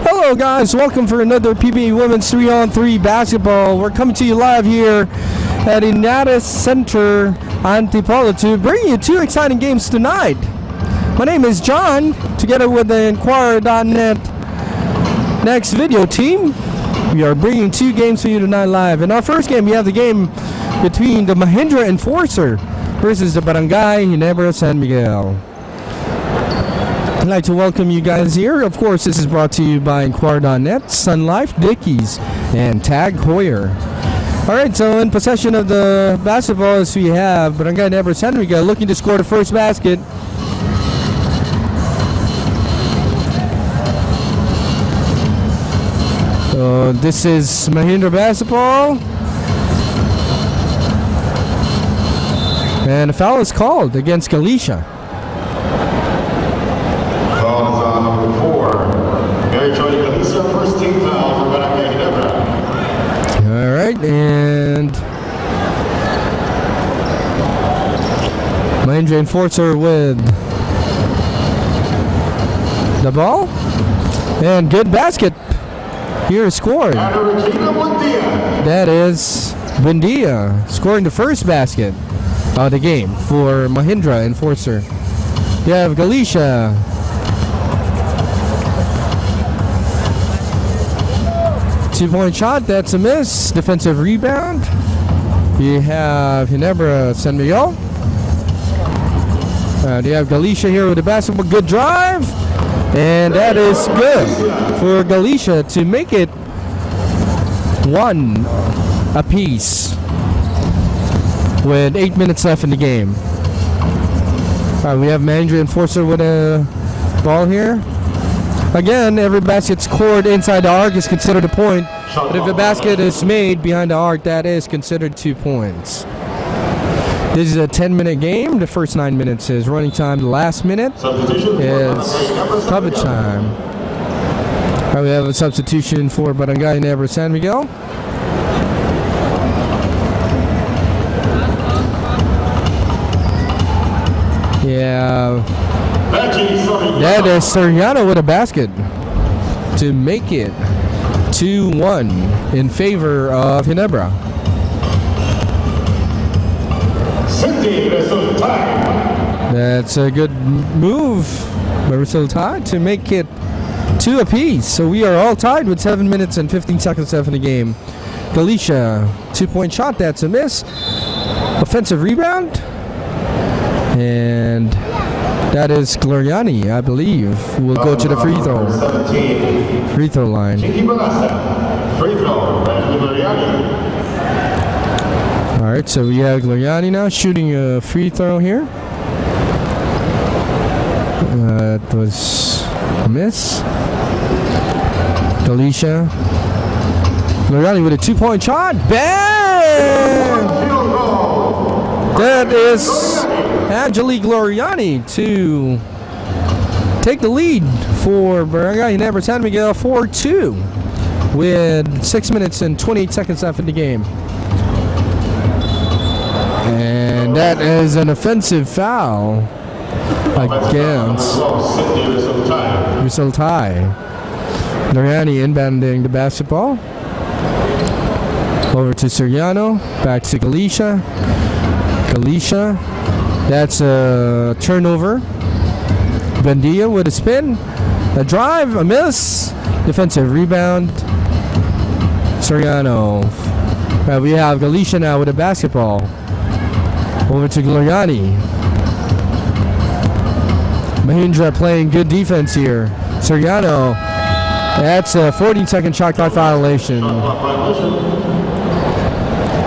Hello guys, welcome for another PBA Women's 3-on-3 basketball. We're coming to you live here at Inatis Center, Antipolo, to bring you two exciting games tonight. My name is John, together with the INQUIRER.net next video team. We are bringing two games for you tonight live. In our first game, we have the game between the Mahindra Enforcer versus the Brgy.Ginebra San Miguel. I'd like to welcome you guys here. Of course, this is brought to you by INQUIRER.net, Sun Life, Dickies, and Tag Heuer. Alright, so in possession of the basketball as we have Brgy.Ginebra San Miguel looking to score the first basket. So this is Mahindra basketball. And a foul is called against Galicia. First team foul for Blackwater. All right, and Mahindra Enforcer with the ball, and good basket here scored. That is Buendia scoring the first basket of the game for Mahindra Enforcer. You have Galicia. Two-point shot, that's a miss. Defensive rebound. You have Ginebra San Miguel. You have Galicia here with the basketball. Good drive. And that is good for Galicia to make it one apiece with 8 minutes left in the game. We have Mahindra Enforcer with a ball here. Again, every basket scored inside the arc is considered a point, but if a basket is made behind the arc, that is considered 2 points. This is a 10-minute game. The first 9 minutes is running time. The last minute is stoppage time. We have a substitution for Brgy.Ginebra San Miguel. Yeah. That is Soriano with a basket to make it 2-1 in favor of Ginebra. That's a good move by Resultad to make it 2 apiece. So we are all tied with 7 minutes and 15 seconds left in the game. Galicia, 2-point shot, that's a miss. Offensive rebound. And that is Gloriani, I believe, who will go to the free throw line. All right, so we have Gloriani now shooting a free throw here. It was a miss. Galicia. Gloriani with a 2-point shot. Bam! That is Angelique Gloriani to take the lead for Brgy.Ginebra San Miguel 4-2 with 6 minutes and 28 seconds left in the game. And that is an offensive foul against Resultad. Gloriani inbounding the basketball. Over to Soriano, back to Galicia. Galicia. That's a turnover. Buendia with a spin. A drive, a miss. Defensive rebound. Soriano. We have Galicia now with a basketball. Over to Gloriani. Mahindra playing good defense here. Soriano. That's a 14-second shot clock violation.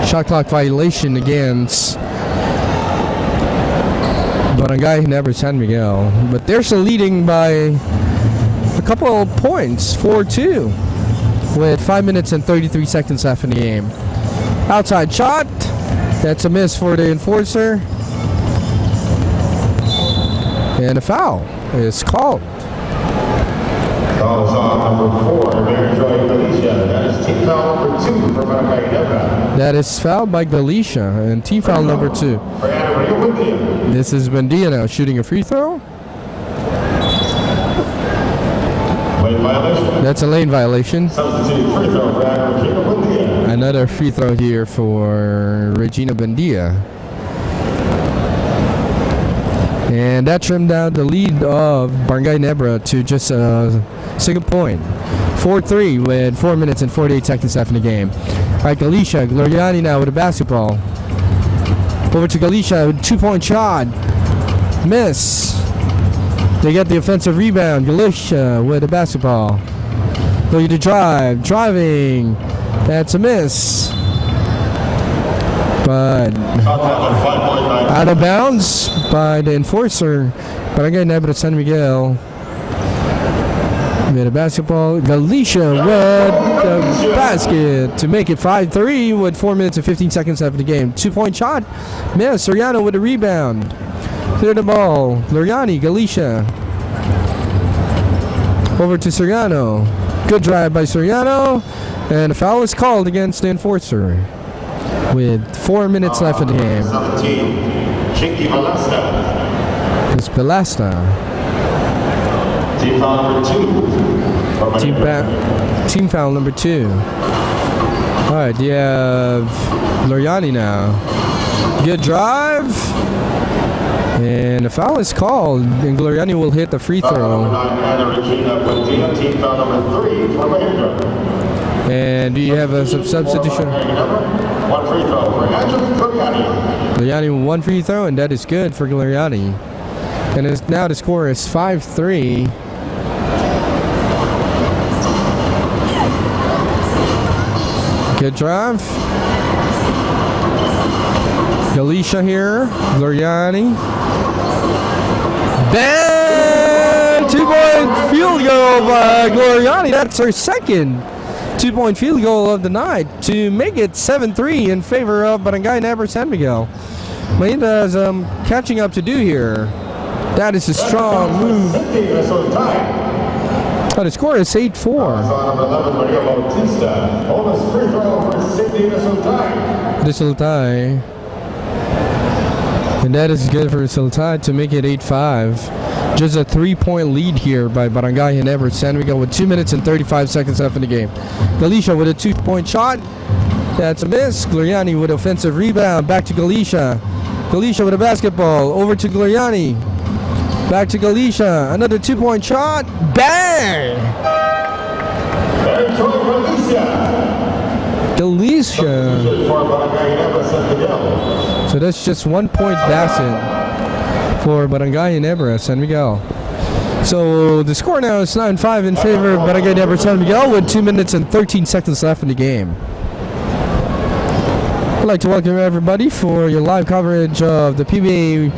Shot clock violation against Barangay Ginebra San Miguel. But they're still leading by a couple of points, 4-2, with 5 minutes and 33 seconds left in the game. Outside shot. That's a miss for the enforcer. And a foul is called. Calls on number 4, Galicia. That is team foul number 2 for Barangay Ginebra. That is fouled by Galicia and team foul number 2. This is Buendia now shooting a free throw. Lane violation. That's a lane violation. Substitute free throw for Buendia. Another free throw here for Regina Buendia. And that trimmed down the lead of Barangay Ginebra to just a single point. 4-3 with 4 minutes and 48 seconds left in the game. All right, Galicia, Gloriani now with a basketball. Over to Galicia, 2-point shot. Miss. They get the offensive rebound. Galicia with a basketball. Looking to drive. Driving. That's a miss. But out of bounds by the enforcer. Barangay Ginebra San Miguel. With a basketball. Galicia with the basket to make it 5-3 with 4 minutes and 15 seconds left in the game. 2-point shot. Miss. Soriano with a rebound. Clear the ball. Loriani, Galicia. Over to Soriano. Good drive by Soriano. And a foul is called against the enforcer with 4 minutes left in the game. 17, Chinky Balasta. It's Balasta. Team foul number 2. Team foul number 2. Alright, you have Loriani now. Good drive. And a foul is called, and Gloriani will hit the free throw. Team foul number 3 for Mahindra. And do you have a substitution? One free throw for Gloriani. Gloriani with one free throw, and that is good for Gloriani. And now the score is 5-3. Good drive. Galicia here. Gloriani. Bang! 2-point field goal by Gloriani. That's her second 2-point field goal of the night to make it 7-3 in favor of Barangay Ginebra San Miguel. Mahindra has catching up to do here. That is a strong move. Oh, the score is 8-4. This will tie. And that is good for Siltai to make it 8-5. Just a 3-point lead here by Barangay Ginebra San Miguel with 2 minutes and 35 seconds left in the game. Galicia with a 2-point shot. That's a miss. Gloriani with offensive rebound. Back to Galicia. Galicia with a basketball. Over to Gloriani. Back to Galicia. Another 2-point shot. Bang! Galicia. So that's just 1-point basket for Barangay Ginebra San Miguel. So the score now is 9-5 in favor of Barangay Ginebra San Miguel with 2 minutes and 13 seconds left in the game. I'd like to welcome everybody for your live coverage of the PBA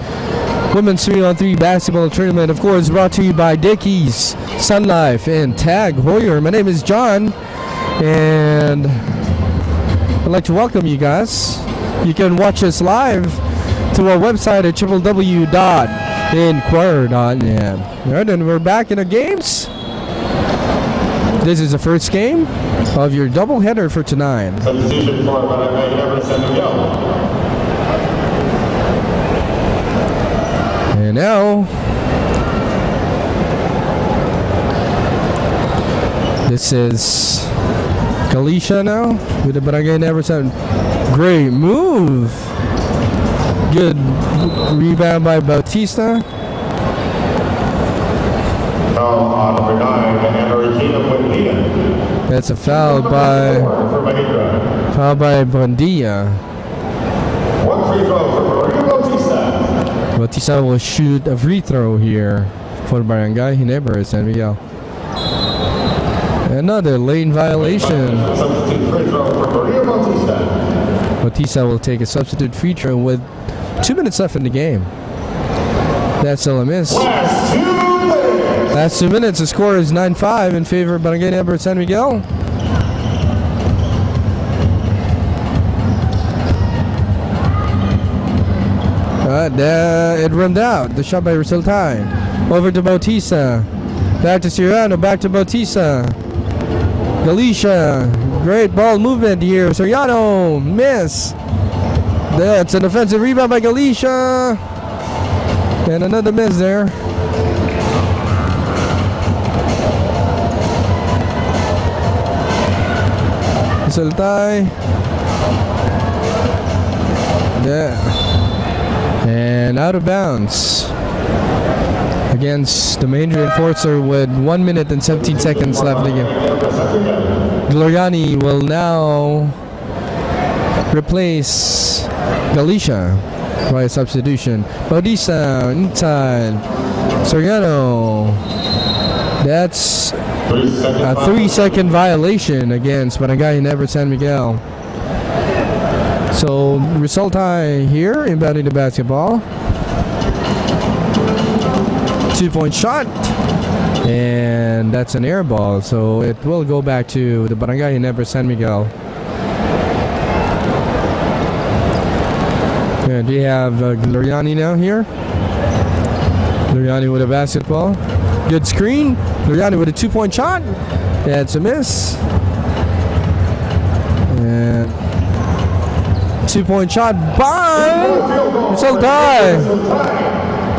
Women's 3-on-3 Basketball Tournament. Of course, brought to you by Dickies, Sun Life, and Tag Heuer. My name is John, and I'd like to welcome you guys. You can watch us live through our website at www.INQUIRER.net. Alright, and we're back in the games. This is the first game of your doubleheader for tonight. Substitution for Barangay Ginebra San Miguel. And now, this is Galicia now with the Barangay Ginebra San. Great move. Good rebound by Bautista. Foul on number 9, and Regina Buendia. That's a foul by Buendia. One free throw for Bautista. Bautista will shoot a free throw here for Barangay Ginebra San Miguel. Another lane violation. Substitute free throw for Bautista. Bautista will take a substitute free throw with 2 minutes left in the game. That's still a miss. Last 2 minutes. Last 2 minutes, the score is 9-5 in favor of Brgy.Ginebra San Miguel. It rimmed out. The shot by Resultai. Over to Bautista. Back to Soriano. Back to Bautista. Galicia. Great ball movement here. Soriano. Miss. That's an offensive rebound by Galicia. And another miss there. Resultai. Yeah. And out of bounds against the major enforcer with 1 minute and 17 seconds left in the game. Gloriani will now replace Galicia by substitution. Bautista inside. Soriano. That's a 3-second violation against Brgy.Ginebra San Miguel. So, Resultai here, inbounding the basketball. 2-point shot. And that's an air ball, so it will go back to the Brgy.Ginebra San Miguel. And we have Gloriani now here. Gloriani with a basketball. Good screen. Gloriani with a 2-point shot. That's a miss. And 2-point shot by Resultai.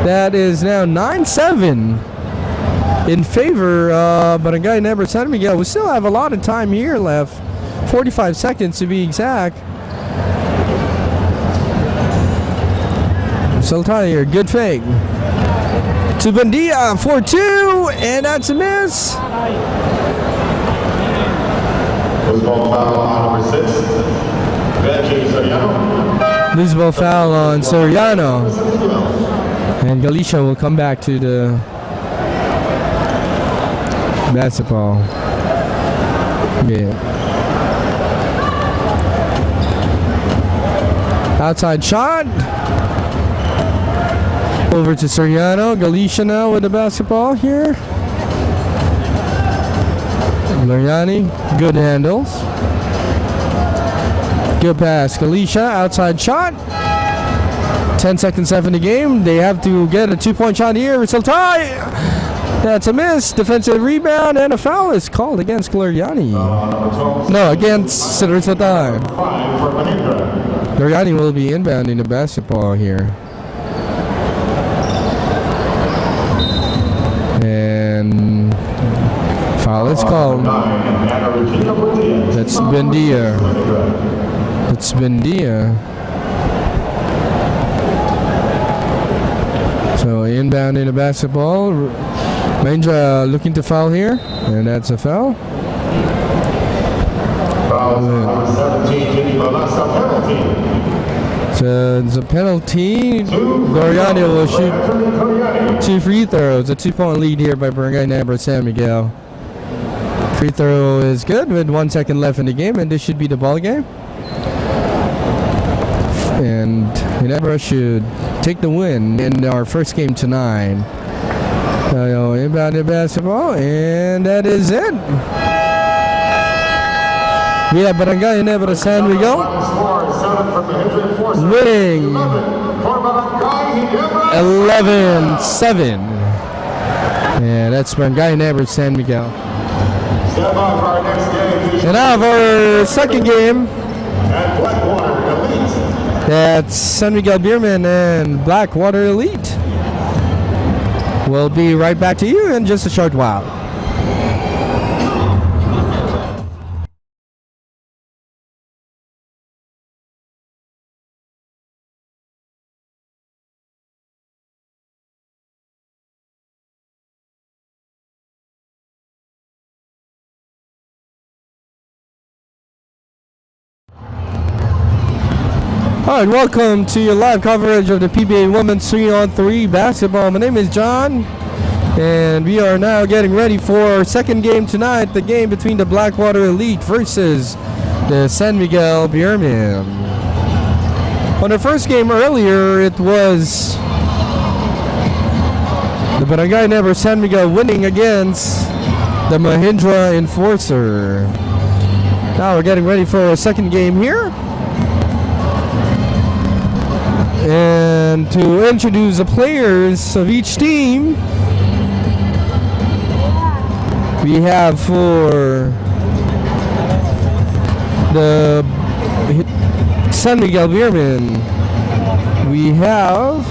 That is now 9-7 in favor of Brgy.Ginebra San Miguel. We still have a lot of time here left. 45 seconds to be exact. Resultai here. Good fake. To Buendia for 2. And that's a miss. Loose ball foul on number 6. Loose ball foul on Soriano. And Galicia will come back to the basketball. Yeah. Outside shot. Over to Soriano. Galicia now with the basketball here. Gloriani. Good handles. Good pass. Galicia, outside shot. 10 seconds left in the game. They have to get a 2-point shot here. Resultai. That's a miss. Defensive rebound and a foul is called against Gloriani. No, against Resultai. Gloriani will be inbounding the basketball here. And foul is called. That's Buendia. That's Buendia. So inbounding the basketball. Mahindra looking to foul here, and that's a foul. So it's a penalty. Gloriani will shoot 2 free throws. A 2-point lead here by Brgy.Ginebra San Miguel. Free throw is good with 1 second left in the game, and this should be the ball game. And Ginebra should take the win in our first game tonight. Inbound basketball, and that is it. We have Brgy.Ginebra San Miguel winning 11-7. And that's Brgy.Ginebra San Miguel. And now for our second game. That's San Miguel Beermen and Blackwater Elite. We'll be right back to you in just a short while. Alright, welcome to your live coverage of the PBA Women's 3-on-3 basketball. My name is John, and we are now getting ready for our second game tonight, the game between the Blackwater Elite versus the San Miguel Beermen. On the first game earlier, it was The Brgy.Ginebra San Miguel winning against the Mahindra Enforcer. Now we're getting ready for a second game here. And to introduce the players of each team, we have for the San Miguel Beermen, we have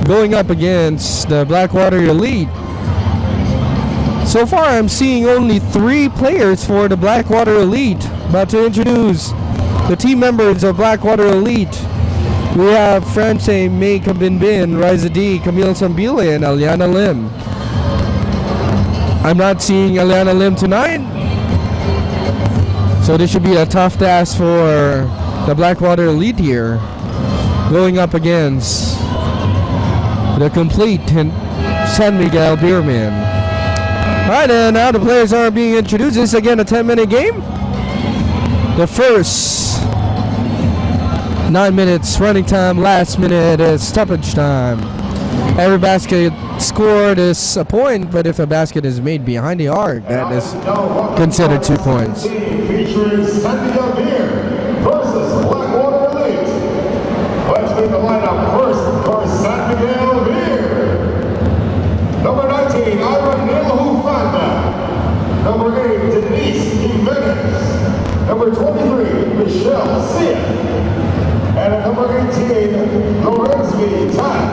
going up against the Blackwater Elite. So far I'm seeing only 3 players for the Blackwater Elite. About to introduce the team members of Blackwater Elite. We have France May Kabinbin, Riza D, Camille Sambile, and Aliana Lim. I'm not seeing Aliana Lim tonight, so this should be a tough task for the Blackwater Elite here, going up against the complete San Miguel Beermen. Alright, and now the players are being introduced. This is again a 10-minute game. The first 9 minutes running time, last minute is stoppage time. Every basket scored is a point, but if a basket is made behind the arc, that is considered 2 points. Featuring San Miguel Beer versus Blackwater Elite. Let's make the lineup first for San Miguel Beer. Number 19, Ira Fanda. Number 8, Denise Jimenez. Number 23, Michelle Sia. And at number 18, Lorenz Tan.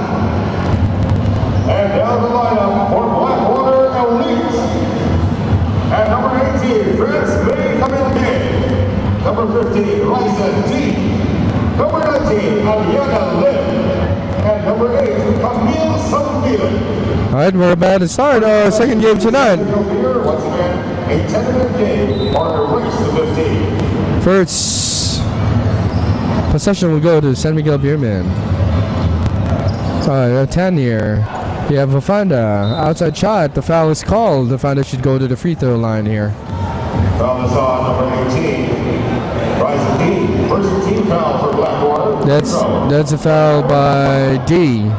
And down the lineup for Blackwater Elite. At number 18, France May Kabinbin. Number 15, Liza D. Number 19, Aliana Lim. And number 8, Camille Sambile. Alright, we're about to start our second game tonight. Once again, a 10-minute game on the race to 15. First possession will go to San Miguel Beermen. 10 here. You have Vafanda. Outside shot. The foul is called. Vafanda should go to the free throw line here. Foul is on number 18. Rising D. First team foul for Blackwater. That's a foul by D.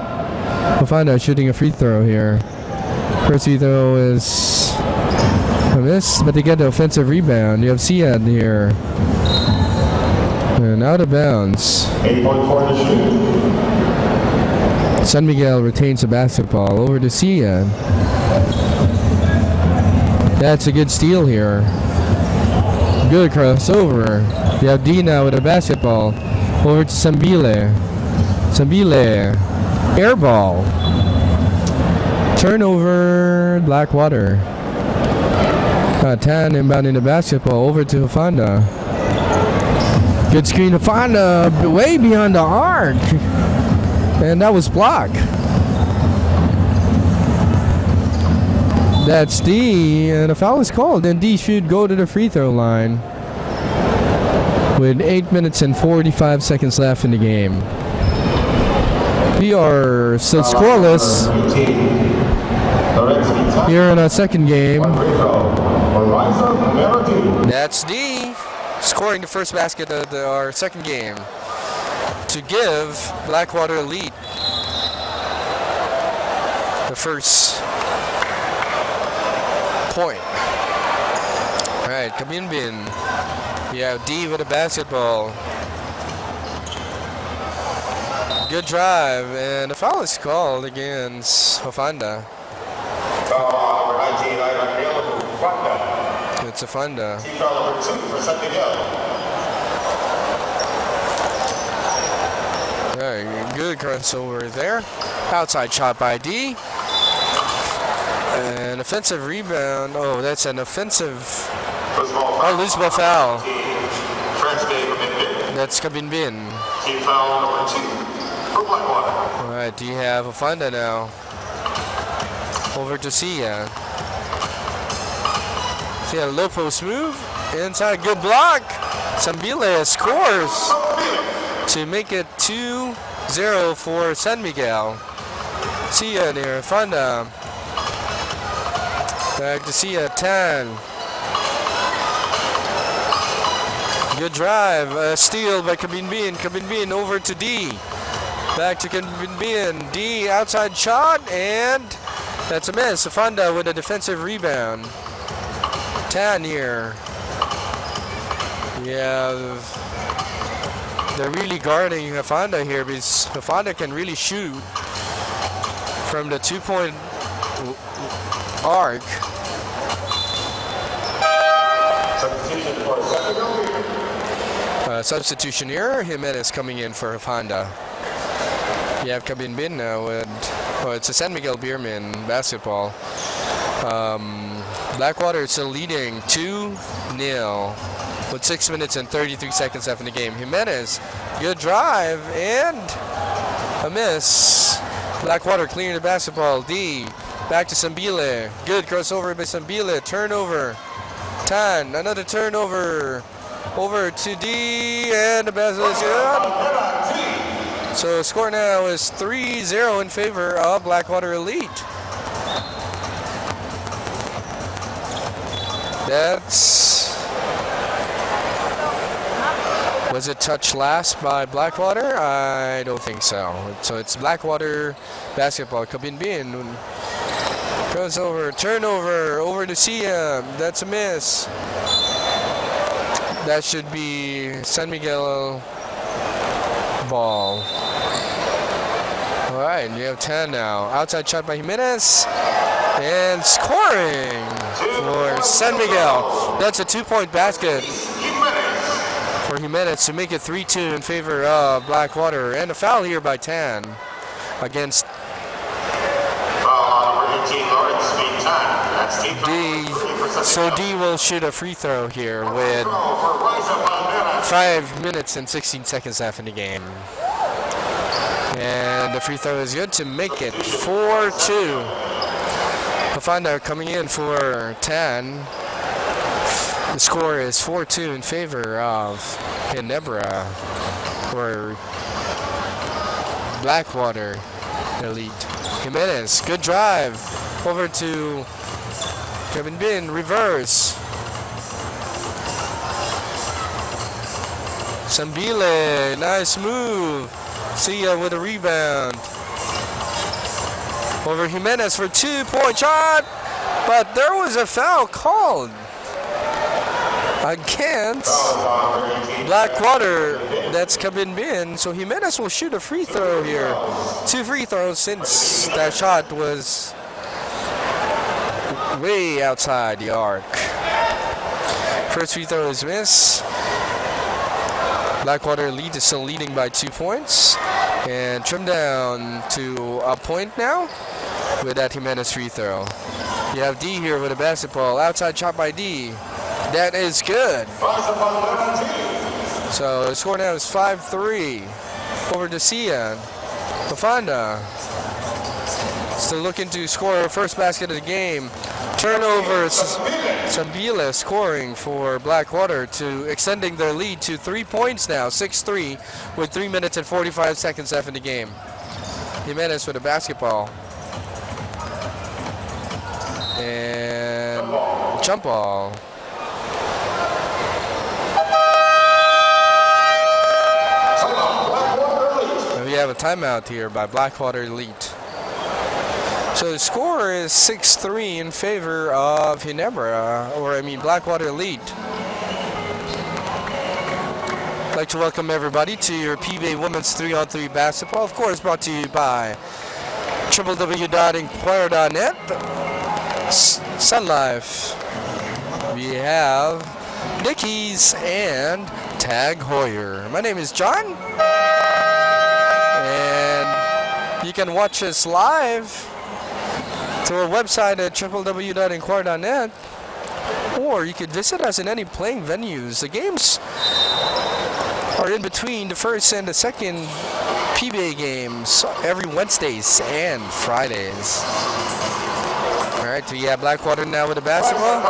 Vafanda shooting a free throw here. First free throw is a miss, but they get the offensive rebound. You have Siad here. And out of bounds. 8.4 to shoot. San Miguel retains the basketball over to Siad. That's a good steal here. Good crossover. You have D now with a basketball. Over to Sambile. Sambile. Air ball. Turnover, Blackwater. Tan inbounding the basketball over to Fonda. Good screen to Fonda, way beyond the arc. And that was blocked. That's D, and a foul is called, and D should go to the free throw line with 8 minutes and 45 seconds left in the game. We are still scoreless here in our second game. That's D scoring the first basket of our second game to give Blackwater Elite the first point. Alright, Kabinbin. You have D with a basketball. Good drive, and the foul is called against Hofanda. Foul number 19, Ira Fanda. It's Hofanda. Team foul number 2 for San Miguel. Alright, good crossover there. Outside shot by D. An offensive rebound. Oh, that's an offensive. Loose ball foul. That's Kabinbin. Team foul number 2 for Blackwater. Alright, do you have a Fonda now? Over to Sia. Sia, low post move. Inside, good block. Sambile scores to make it 2-0 for San Miguel. Sia near Fonda. Back to see 10. Good drive. Steal by Beermen. Beermen over to D. Back to Beermen. D outside shot, and that's a miss. Afanda with a defensive rebound. 10 here. Yeah, they're really guarding Afanda here because Afanda can really shoot from the 2-point arc. Substitution here. Jimenez coming in for Afanda. You have Beermen now with, it's a San Miguel Beermen basketball. Blackwater is still leading 2-0 with 6 minutes and 33 seconds left in the game. Jimenez, good drive and a miss. Blackwater clearing the basketball. D, back to Sambile. Good crossover by Sambile. Turnover. 10, another turnover. Over to D, and the basket is good. So the score now is 3-0 in favor of Blackwater Elite. Was it touched last by Blackwater? I don't think so. So it's Blackwater basketball. Beermen goes over, turnover, over to Sia. That's a miss. That should be San Miguel ball. All right, you have 10 now. Outside shot by Jimenez. And scoring for San Miguel. That's a 2-point basket for Jimenez to make it 3-2 in favor of Blackwater. And a foul here by Tan against D. So D will shoot a free throw here with 5 minutes and 16 seconds left in the game. And the free throw is good to make it 4-2. Afanda coming in for 10. The score is 4-2 in favor of Ginebra or Blackwater Elite. Jimenez, good drive over to Beermen, reverse. Sambile, nice move. Sia with a rebound. Over Jimenez for 2-point shot, but there was a foul called against Blackwater. That's Beermen, so Jimenez will shoot a free throw here. 2 free throws since that shot was way outside the arc. First free throw is missed. Blackwater lead is still leading by 2 points and trimmed down to a point now with that Jimenez free throw. You have D here with a basketball. Outside shot by D. That is good. So the score now is 5-3. Over to Sia. Afanda still looking to score her first basket of the game. Turnover, Sambile scoring for Blackwater to extending their lead to 3 points now, 6-3 with 3 minutes and 45 seconds left in the game. Jimenez with a basketball. And jump ball. And we have a timeout here by Blackwater Elite. So the score is 6-3 in favor of Ginebra, Blackwater Elite. I'd like to welcome everybody to your PBA Women's 3-on-3 basketball. Of course, brought to you by www.INQUIRER.net. Sun Life. We have Dickies and Tag Heuer. My name is John. And you can watch us live to our website at www.INQUIRER.net, or you could visit us in any playing venues. The games are in between the first and the second PBA games every Wednesdays and Fridays. All right, so you have Blackwater now with a basketball.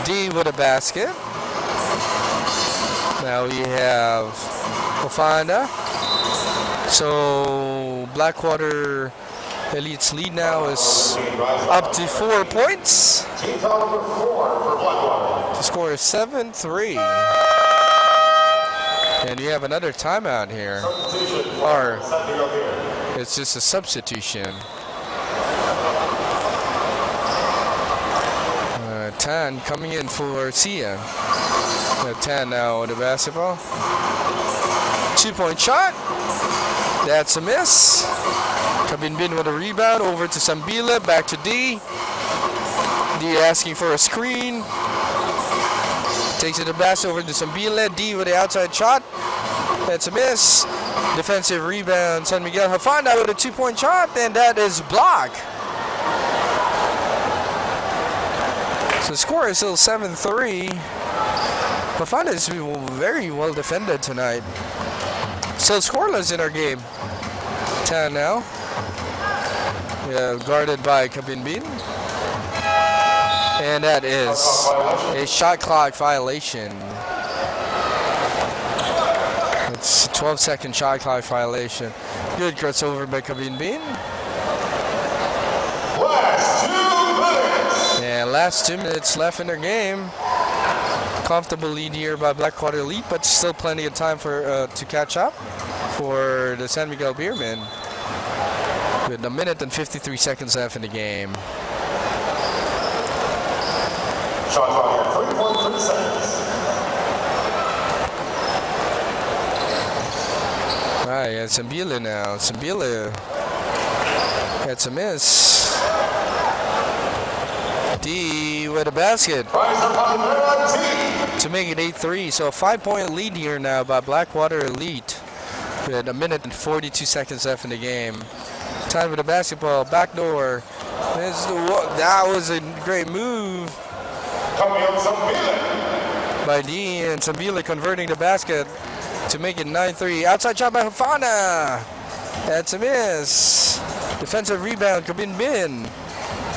D with a basket. Now we have Afanda. So Blackwater Elite's lead now is up to 4 points. Team foul number 4 for Blackwater. The score is 7-3. And you have another timeout here. Or it's just a substitution. Tan coming in for Sia. Tan now with the basketball. 2-point shot. That's a miss. Kabinbin with a rebound over to Sambila. Back to D. D asking for a screen. Takes it to basket over to Sambila. D with the outside shot. That's a miss. Defensive rebound. San Miguel Hafanda with a 2-point shot. And that is blocked. So the score is still 7-3. Hafanda is very well defended tonight. Still scoreless in our game. Tan now. Yeah, guarded by Kabinbin. And that is a shot clock violation. It's a 12-second shot clock violation. Good crossover by Kabinbin. And last 2 minutes left in their game. Comfortable lead here by Blackwater Elite, but still plenty of time for to catch up for the San Miguel Beermen. With 1 minute and 53 seconds left in the game. Shot clock here, 3.3 seconds. Alright, yeah, Sambila now. Sambila gets a miss. D with a basket to make it 8-3. So a 5-point lead here now by Blackwater Elite with 1 minute and 42 seconds left in the game. Time with the basketball, backdoor. That was a great move by D, and Sambila converting the basket to make it 9-3. Outside shot by Hafana. That's a miss. Defensive rebound, Kabinbin.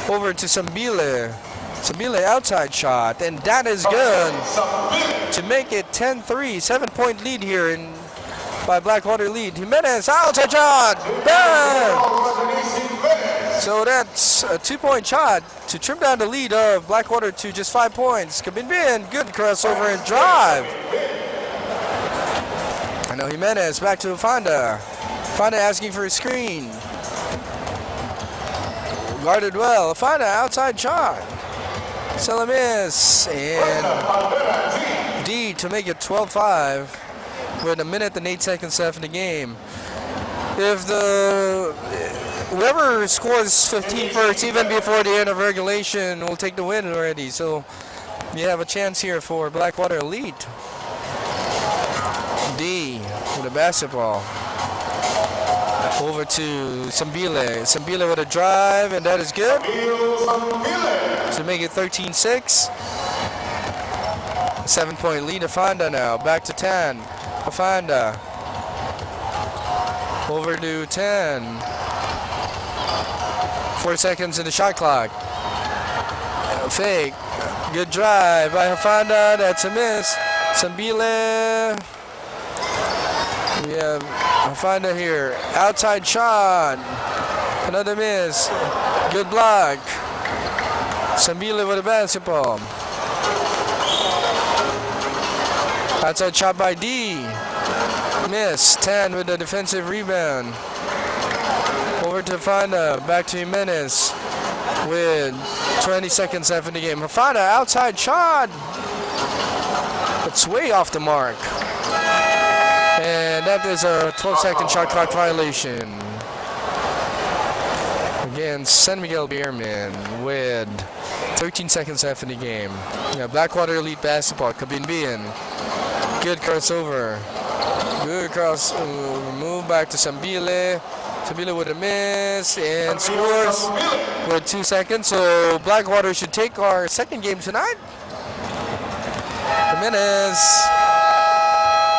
Over to Sambila. Sambila outside shot, and that is good to make it 10-3. 7-point lead here by Blackwater lead. Jimenez outside shot. Bam! So that's a 2-point shot to trim down the lead of Blackwater to just 5 points. Kabinbin, good crossover and drive. I know Jimenez back to Fonda. Fonda asking for a screen. Guarded well. Fonda outside shot. Still a miss. And D to make it 12-5 with 1 minute and 8 seconds left in the game. If whoever scores 15 first, even before the end of regulation, will take the win already. So you have a chance here for Blackwater Elite. D with the basketball. Over to Sambile. Sambile with a drive, and that is good. To make it 13-6. 7-point lead. Afanda now. Back to 10. Afanda. Over to 10. 4 seconds in the shot clock. Fake. Good drive by Afanda. That's a miss. Sambile. We have Afanda here. Outside shot. Another miss. Good block. Sambile with a basketball. Outside shot by D. Miss. 10 with the defensive rebound. Over to Afanda. Back to Jimenez with 20 seconds left in the game. Afanda outside shot. It's way off the mark. And that is a 12-second shot clock violation against San Miguel Beermen with 13 seconds left in the game. Yeah, Blackwater Elite basketball. Kabinbin. Good crossover. Good cross. Move back to Sambile. Sambile with a miss and scores with 2 seconds. So Blackwater should take our second game tonight. Jimenez.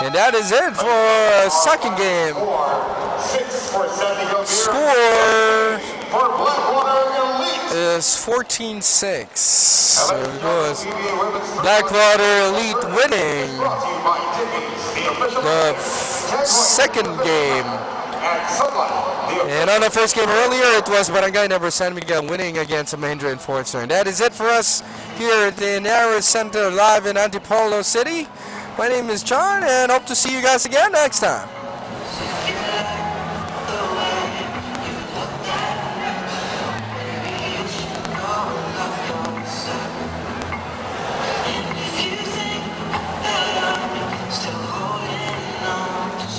And that is it for a second game. Score is 14-6. So it goes Blackwater Elite winning the second game and Sunlight. And on the first game earlier, it was Brgy.Ginebra San Miguel winning against Mahindra in fourth turn. That is it for us here at the INQUIRER Center live in Antipolo City. My name is John, and hope to see you guys again next time.